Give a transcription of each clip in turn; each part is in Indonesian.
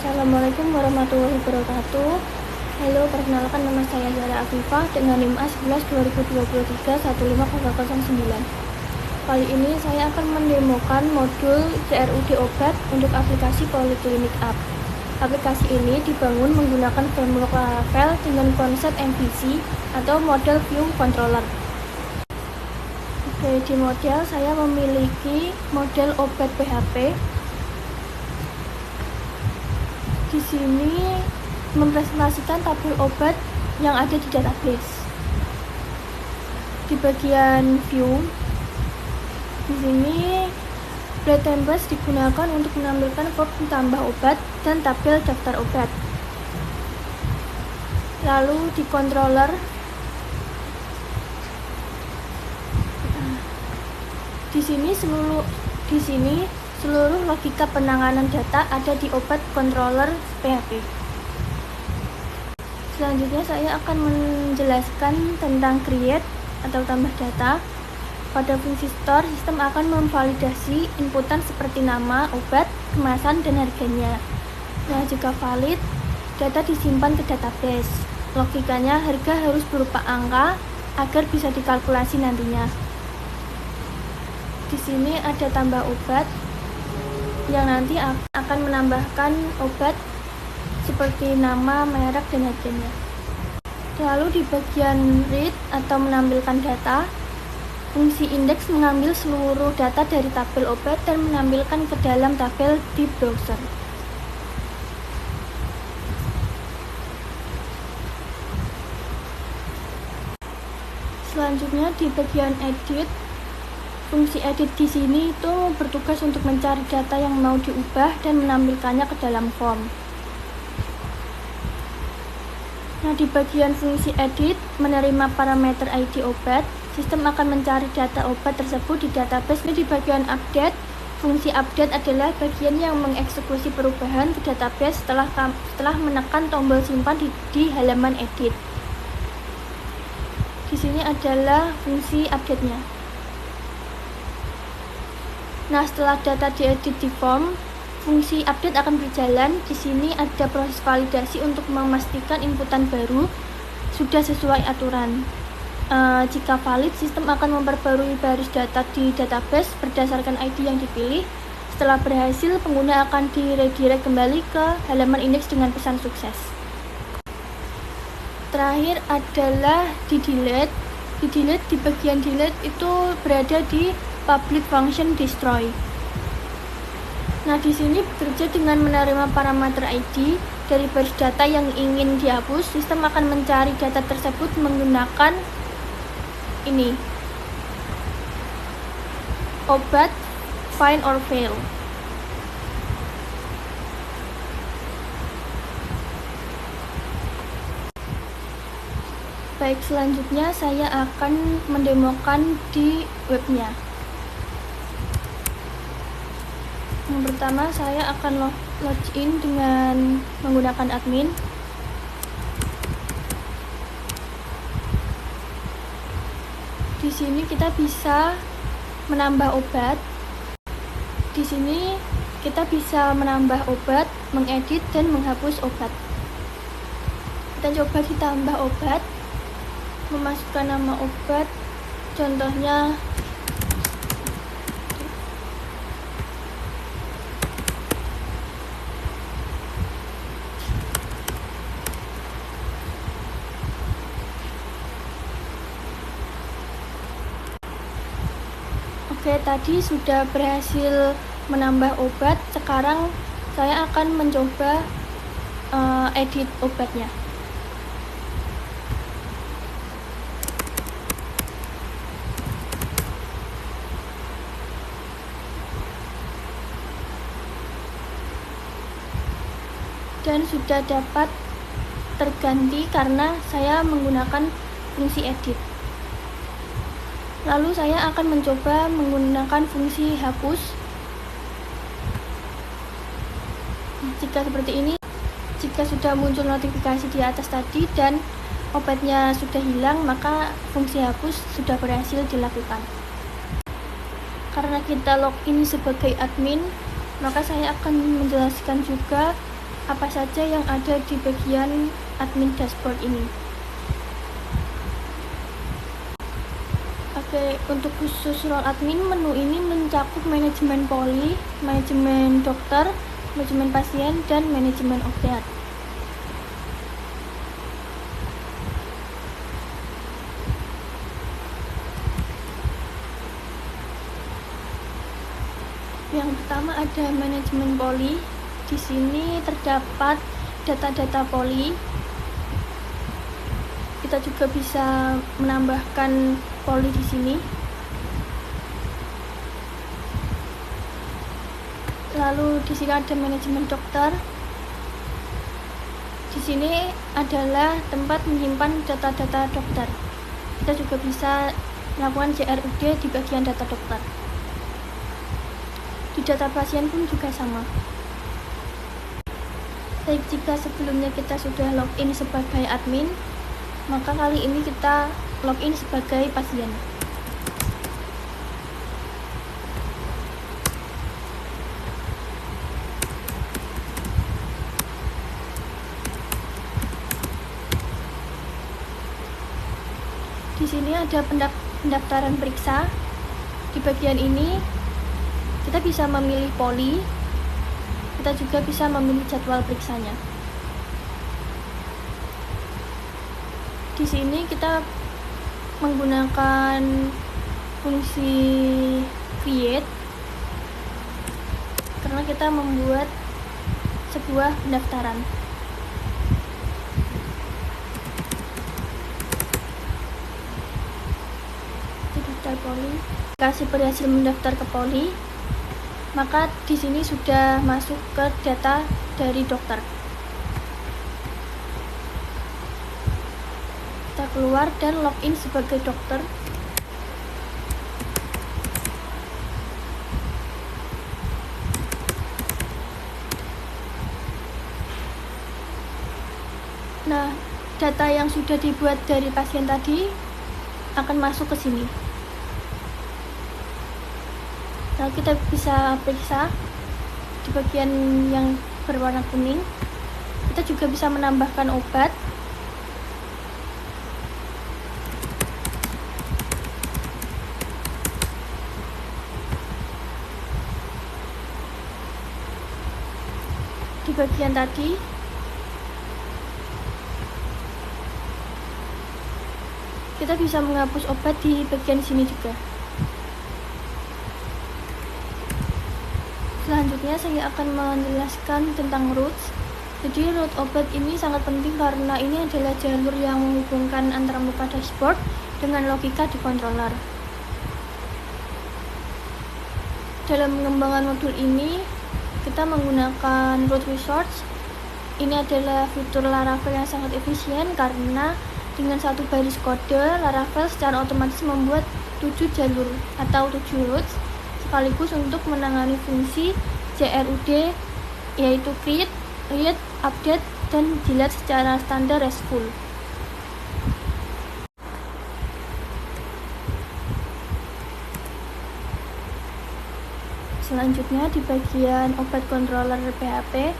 Assalamualaikum warahmatullahi wabarakatuh. Halo, perkenalkan nama saya Zara Afifah dengan NIM A11 2023 15009. Kali ini saya akan mendemokan modul CRUD obat untuk aplikasi Poliklinik App. Aplikasi ini dibangun menggunakan framework Laravel dengan konsep MVC atau Model View Controller. Oke, di model saya memiliki model obat PHP. Di sini mempresentasikan tabel obat yang ada di database. Di bagian view, di sini play templates digunakan untuk menampilkan form tambah obat dan tabel daftar obat. Lalu di controller, di sini seluruh logika penanganan data ada di obat controller PHP. Selanjutnya saya akan menjelaskan tentang create atau tambah data. Pada fungsi store, sistem akan memvalidasi inputan seperti nama, obat, kemasan, dan harganya. Nah, jika valid, data disimpan ke database. Logikanya, harga harus berupa angka agar bisa dikalkulasi nantinya. Di sini ada tambah obat yang nanti akan menambahkan obat seperti nama, merek, dan harganya. Lalu di bagian read atau menampilkan data, fungsi index mengambil seluruh data dari tabel obat dan menampilkan ke dalam tabel di browser. Selanjutnya di bagian edit, fungsi edit di sini itu bertugas untuk mencari data yang mau diubah dan menampilkannya ke dalam form. Nah, di bagian fungsi edit menerima parameter ID obat, sistem akan mencari data obat tersebut di database. Di bagian update, fungsi update adalah bagian yang mengeksekusi perubahan ke database setelah menekan tombol simpan di halaman edit. Di sini adalah fungsi update-nya. Nah, setelah data diedit di form, fungsi update akan berjalan. Di sini ada proses validasi untuk memastikan inputan baru sudah sesuai aturan. Jika valid, sistem akan memperbarui baris data di database berdasarkan ID yang dipilih. Setelah berhasil, pengguna akan diredirect kembali ke halaman index dengan pesan sukses. Terakhir adalah di delete. Di bagian delete itu berada di public function destroy. Nah, di sini bekerja dengan menerima parameter ID dari baris data yang ingin dihapus. Sistem akan mencari data tersebut menggunakan ini, obat find or fail. Baik, selanjutnya saya akan mendemokan di webnya. Yang pertama, saya akan login dengan menggunakan admin. Di sini kita bisa menambah obat. Di sini kita bisa menambah obat, mengedit, dan menghapus obat. Kita coba ditambah obat, memasukkan nama obat, contohnya Oke, tadi sudah berhasil menambah obat. Sekarang saya akan mencoba edit obatnya. Dan sudah dapat terganti karena saya menggunakan fungsi edit. Lalu saya akan mencoba menggunakan fungsi hapus. Jika seperti ini, jika sudah muncul notifikasi di atas tadi dan obatnya sudah hilang, maka fungsi hapus sudah berhasil dilakukan. Karena kita login sebagai admin, maka saya akan menjelaskan juga apa saja yang ada di bagian admin dashboard ini. Oke, untuk khusus role admin, menu ini mencakup manajemen poli, manajemen dokter, manajemen pasien, dan manajemen obat. Yang pertama ada manajemen poli. Di sini terdapat data-data poli. Kita juga bisa menambahkan poli di sini. Lalu di sini ada manajemen dokter. Di sini adalah tempat menyimpan data-data dokter. Kita juga bisa melakukan JRUD di bagian data dokter. Di data pasien pun juga sama. Baik, jika sebelumnya kita sudah login sebagai admin, maka kali ini kita login sebagai pasien. Di sini ada pendaftaran periksa. Di bagian ini kita bisa memilih poli, kita juga bisa memilih jadwal periksanya. Di sini kita menggunakan fungsi create karena kita membuat sebuah pendaftaran. Daftar poli. Jika berhasil mendaftar ke poli, maka di sini sudah masuk ke data dari dokter. Kita keluar dan login sebagai dokter. Nah, data yang sudah dibuat dari pasien tadi akan masuk ke sini. Nah, kita bisa periksa di bagian yang berwarna kuning. Kita juga bisa menambahkan obat. Di bagian tadi kita bisa menghapus obat di bagian sini juga. Selanjutnya saya akan menjelaskan tentang routes. Jadi route obat ini sangat penting karena ini adalah jalur yang menghubungkan antara muka dashboard dengan logika di controller. Dalam pengembangan modul ini kita menggunakan route resource. Ini adalah fitur Laravel yang sangat efisien karena dengan satu baris kode, Laravel secara otomatis membuat 7 jalur atau 7 routes sekaligus untuk menangani fungsi JRUD, yaitu create, read, update, dan delete secara standar RESTful. Selanjutnya di bagian obat controller PHP,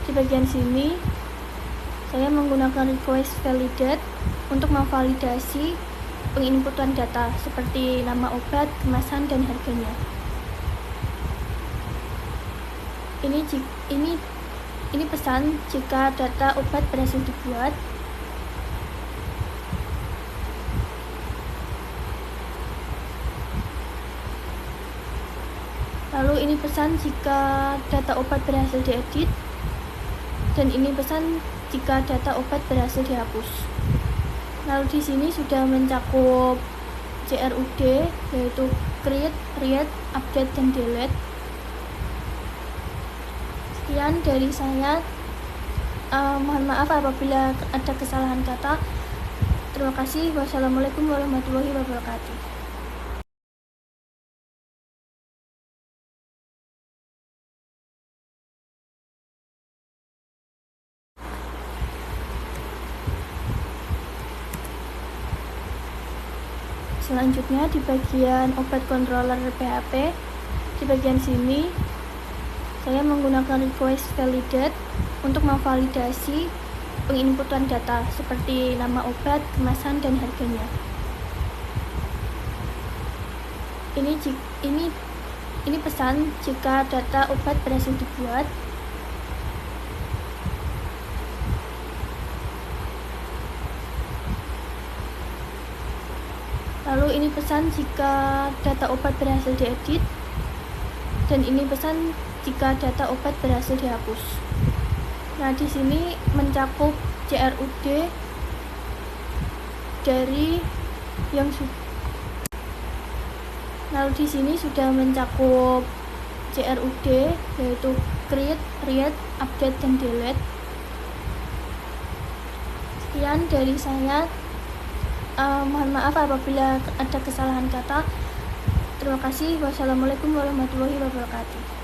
di bagian sini saya menggunakan request validate untuk memvalidasi penginputan data seperti nama obat, kemasan, dan harganya. Ini pesan jika data obat berhasil dibuat. Lalu ini pesan jika data obat berhasil diedit, dan ini pesan jika data obat berhasil dihapus. Lalu di sini sudah mencakup JRUD, yaitu create, read, update, dan delete. Sekian dari saya. Mohon maaf apabila ada kesalahan kata. Terima kasih. Wassalamualaikum warahmatullahi wabarakatuh. Selanjutnya di bagian obat controller PHP, di bagian sini saya menggunakan request validate untuk memvalidasi penginputan data seperti nama obat, kemasan, dan harganya. Ini pesan jika data obat berhasil dibuat. Lalu ini pesan jika data obat berhasil diedit, dan ini pesan jika data obat berhasil dihapus. Nah, di sini mencakup CRUD dari yang lalu di sini sudah mencakup CRUD, yaitu create, read, update, dan delete. Sekian dari saya. Mohon maaf apabila ada kesalahan kata. Terima kasih. Wassalamualaikum warahmatullahi wabarakatuh.